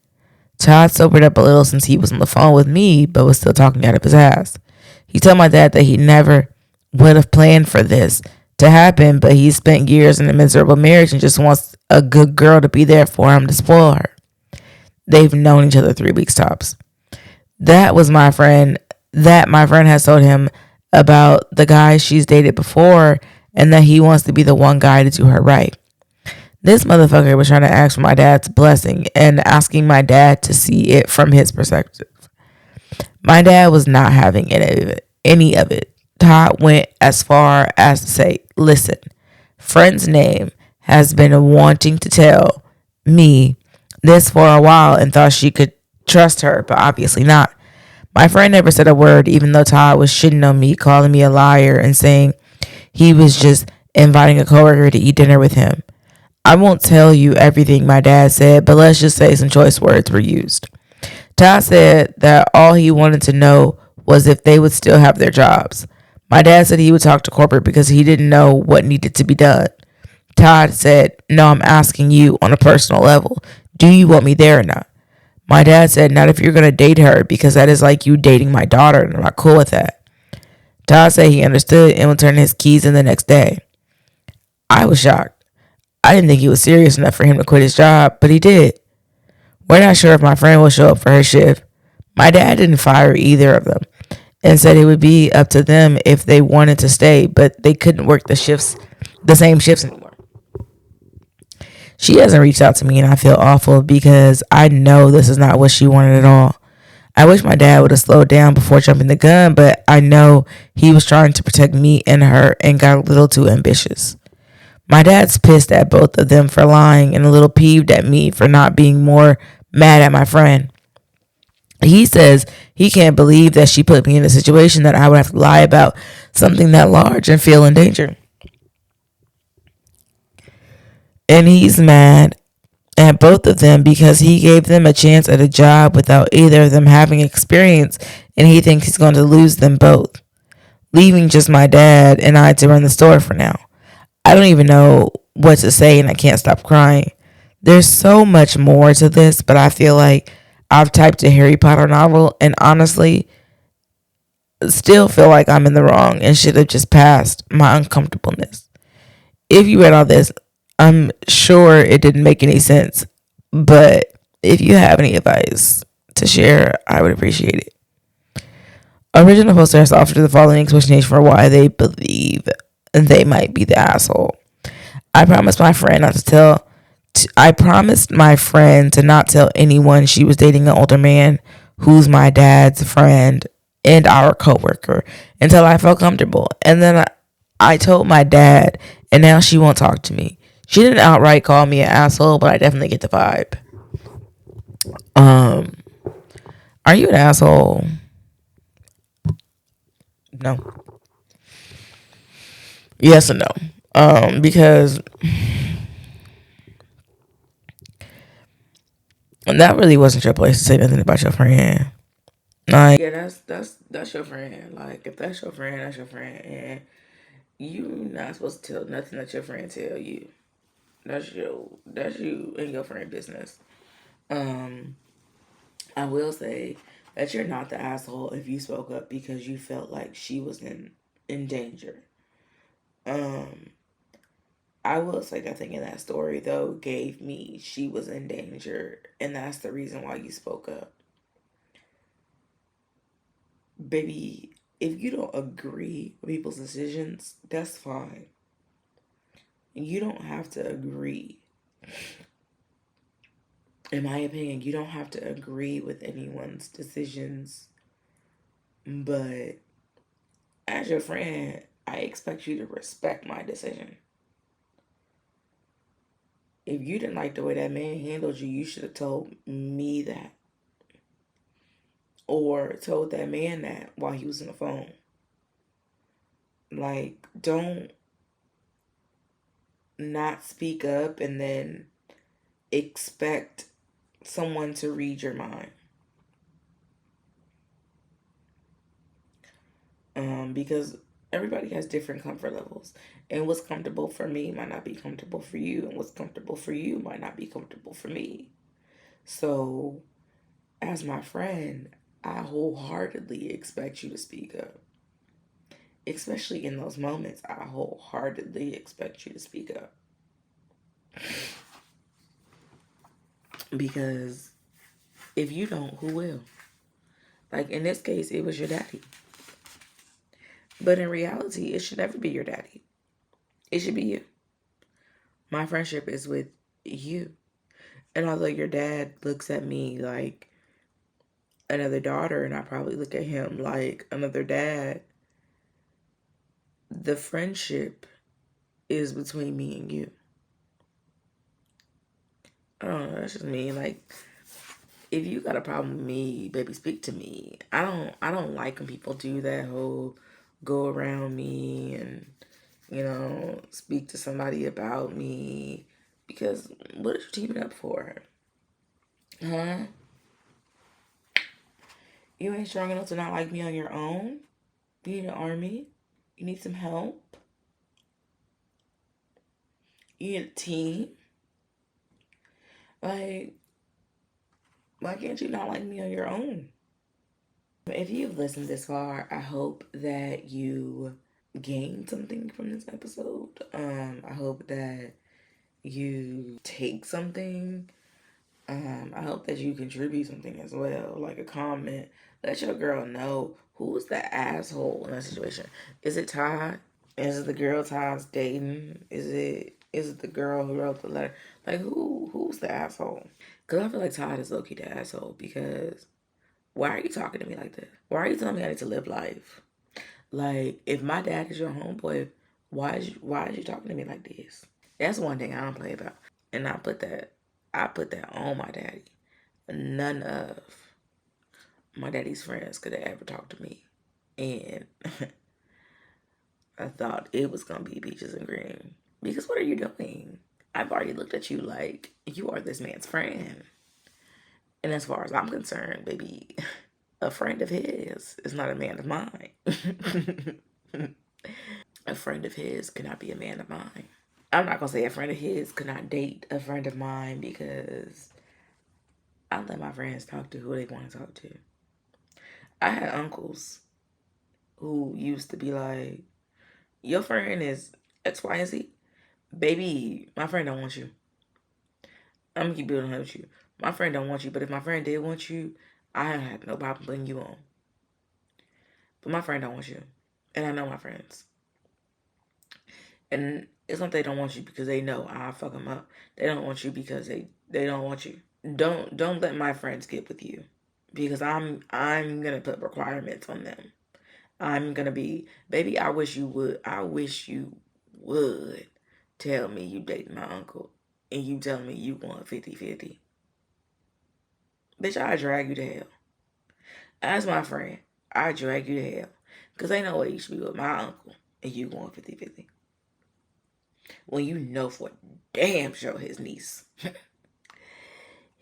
S1: Todd sobered up a little since he was on the phone with me, but was still talking out of his ass. He told my dad that he never would have planned for this to happen, but he spent years in a miserable marriage and just wants a good girl to be there for him to spoil her. They've known each other 3 weeks tops. That my friend has told him about the guy she's dated before and that he wants to be the one guy to do her right. This motherfucker was trying to ask for my dad's blessing and asking my dad to see it from his perspective. My dad was not having any of it. Todd went as far as to say, listen, friend's name has been wanting to tell me this for a while and thought she could trust her, but obviously not. My friend never said a word, even though Todd was shitting on me, calling me a liar, and saying he was just inviting a coworker to eat dinner with him. I won't tell you everything my dad said, but let's just say some choice words were used. Todd said that all he wanted to know was if they would still have their jobs. My dad said he would talk to corporate because he didn't know what needed to be done. Todd said, no, I'm asking you on a personal level. Do you want me there or not? My dad said, not if you're going to date her, because that is like you dating my daughter, and I'm not cool with that. Todd said he understood and would turn his keys in the next day. I was shocked. I didn't think he was serious enough for him to quit his job, but he did. We're not sure if my friend will show up for her shift. My dad didn't fire either of them and said it would be up to them if they wanted to stay, but they couldn't work the same shifts anymore. She hasn't reached out to me, and I feel awful because I know this is not what she wanted at all. I wish my dad would have slowed down before jumping the gun, but I know he was trying to protect me and her and got a little too ambitious. My dad's pissed at both of them for lying and a little peeved at me for not being more mad at my friend. He says he can't believe that she put me in a situation that I would have to lie about something that large and feel in danger. And he's mad at both of them because he gave them a chance at a job without either of them having experience, and he thinks he's going to lose them both, leaving just my dad and I to run the store for now. I don't even know what to say and I can't stop crying. There's so much more to this, but I feel like I've typed a Harry Potter novel and honestly still feel like I'm in the wrong and should have just passed my uncomfortableness. If you read all this, I'm sure it didn't make any sense, but if you have any advice to share, I would appreciate it. Original posters offer the following explanation for why they believe they might be the asshole. I promised my friend not to tell. I promised my friend to not tell anyone she was dating an older man who's my dad's friend and our coworker until I felt comfortable. And then I told my dad, and now she won't talk to me. She didn't outright call me an asshole, but I definitely get the vibe. Um, are you an asshole? No. Yes or no? Because that really wasn't your place to say nothing about your friend. Like, yeah, that's your friend. Like, if that's your friend, that's your friend, and you not supposed to tell nothing that your friend tell you. That's you and your friend business. Um, I will say that you're not the asshole if you spoke up because you felt like she was in danger. Um, I will say that thing in that story though gave me she was in danger, and that's the reason why you spoke up, baby. If you don't agree with people's decisions, that's fine. You don't have to agree. In my opinion, you don't have to agree with anyone's decisions, but as your friend, I expect you to respect my decision. If you didn't like the way that man handled you, you should have told me that. Or told that man that while he was on the phone. Like, don't not speak up and then expect someone to read your mind. Because everybody has different comfort levels. And what's comfortable for me might not be comfortable for you. And what's comfortable for you might not be comfortable for me. So, as my friend, I wholeheartedly expect you to speak up. Especially in those moments, I wholeheartedly expect you to speak up. Because if you don't, who will? Like in this case, it was your daddy. But in reality, it should never be your daddy. It should be you. My friendship is with you. And although your dad looks at me like another daughter, and I probably look at him like another dad, the friendship is between me and you. I don't know, that's just me. Like, if you got a problem with me, baby, speak to me. I don't like when people do that whole go around me and, speak to somebody about me. Because what are you teaming up for? Huh? You ain't strong enough to not like me on your own? You need an army? You need some help? You need a team? Like, why can't you not like me on your own? If you've listened this far, I hope that you gained something from this episode. I hope that you take something. I hope that you contribute something as well, like a comment. Let your girl know who's the asshole in that situation. Is it Todd? Is it the girl Todd's dating? Is it the girl who wrote the letter? Like who's the asshole? Cause I feel like Todd is low-key the asshole because why are you talking to me like this? Why are you telling me I need to live life? Like, if my dad is your homeboy, why is you talking to me like this? That's one thing I don't play about. And I put that on my daddy. None of my daddy's friends could have ever talked to me. And I thought it was gonna be peaches and cream. Because what are you doing? I've already looked at you like you are this man's friend. And as far as I'm concerned, baby, a friend of his is not a man of mine. A friend of his cannot be a man of mine. I'm not gonna say a friend of his could not date a friend of mine because I let my friends talk to who they want to talk to. I had uncles who used to be like, your friend is X, Y, and Z. Baby, my friend don't want you. I'm gonna keep building with you. My friend don't want you, but if my friend did want you, I had no problem putting you on. But my friend don't want you. And I know my friends. And it's not they don't want you because they know I'll fuck them up. They don't want you because they don't want you. Don't let my friends get with you. Because I'm gonna put requirements on them. I'm gonna be, baby, I wish you would tell me you dating my uncle and you tell me you want 50-50. Bitch, I drag you to hell. As my friend, I drag you to hell. Because ain't no way you should be with my uncle and you going 50-50. When you know for damn sure his niece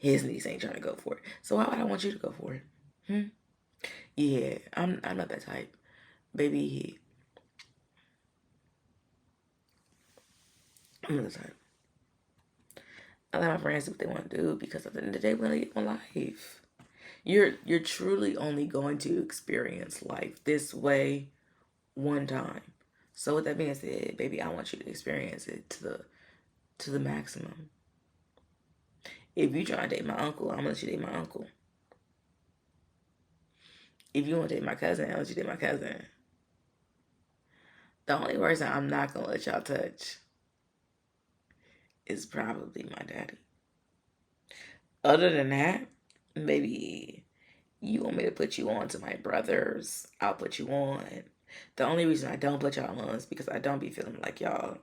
S1: ain't trying to go for it. So why would I want you to go for it? Yeah, I'm not that type. Baby, I'm not the type. I let my friends do what they want to do because at the end of the day, we only get one life. You're truly only going to experience life this way one time. So with that being said, baby, I want you to experience it to the maximum. If you try to date my uncle, I'm gonna let you date my uncle. If you want to date my cousin, I'll let you date my cousin. The only person I'm not gonna let y'all touch is probably my daddy. Other than that, maybe you want me to put you on to my brothers, I'll put you on. The only reason I don't put y'all on is because I don't be feeling like y'all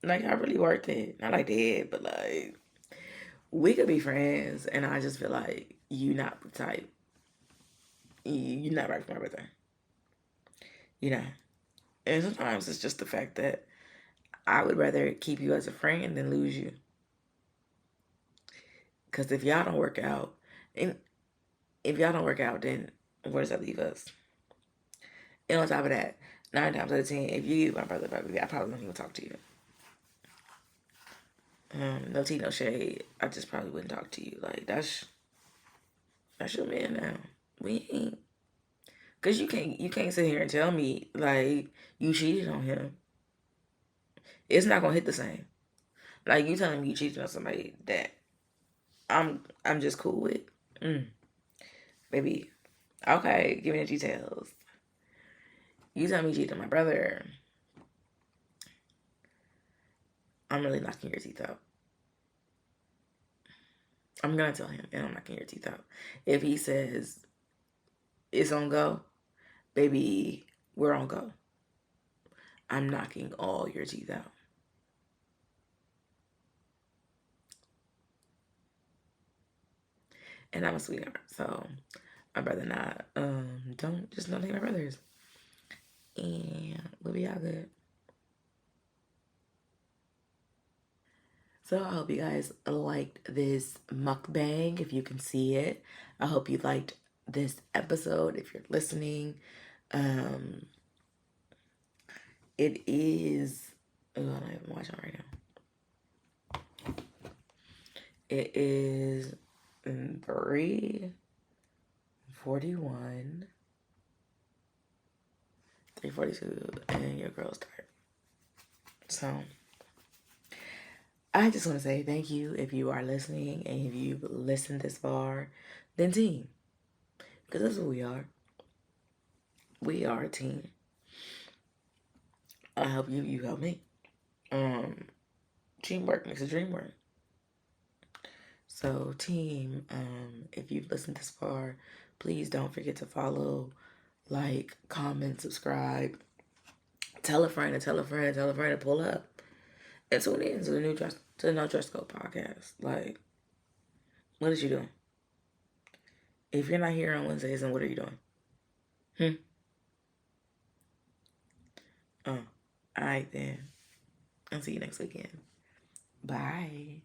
S1: really worth it. Not like that, but like we could be friends, and I just feel like you not the type. You're not right for my brother. You know. And sometimes it's just the fact that I would rather keep you as a friend than lose you. Because if y'all don't work out, and if y'all don't work out, then where does that leave us? And on top of that, 9 times out of 10, if you my brother, baby, I probably won't even talk to you. No tea, no shade. I just probably wouldn't talk to you. Like that's your man now. We ain't, cause you can't sit here and tell me like you cheated on him. It's not gonna hit the same. Like you telling me you cheated on somebody that I'm just cool with. Baby, okay, give me the details. You tell me you cheated on my brother, I'm really knocking your teeth out. I'm gonna tell him, and I'm knocking your teeth out. If he says it's on go, baby, we're on go. I'm knocking all your teeth out. And I'm a sweetheart, so I'd rather not. Don't take my brothers, and we'll be all good. So I hope you guys liked this mukbang, if you can see it. I hope you liked this episode, if you're listening. It is. Oh, I'm not even watching right now. It is 3:41, 3:42, and your girl's tired. So I just want to say thank you if you are listening, and if you've listened this far, then team, because that's what we are. We are a team. I help you, you help me. Teamwork makes a dream work. So team, if you've listened this far, please don't forget to follow, like, comment, subscribe, tell a friend, and tell a friend, and tell a friend to pull up, and tune in to the No Dress Code podcast. Like, what is you doing? If you're not here on Wednesdays, then what are you doing? Oh, all right then. I'll see you next weekend. Bye.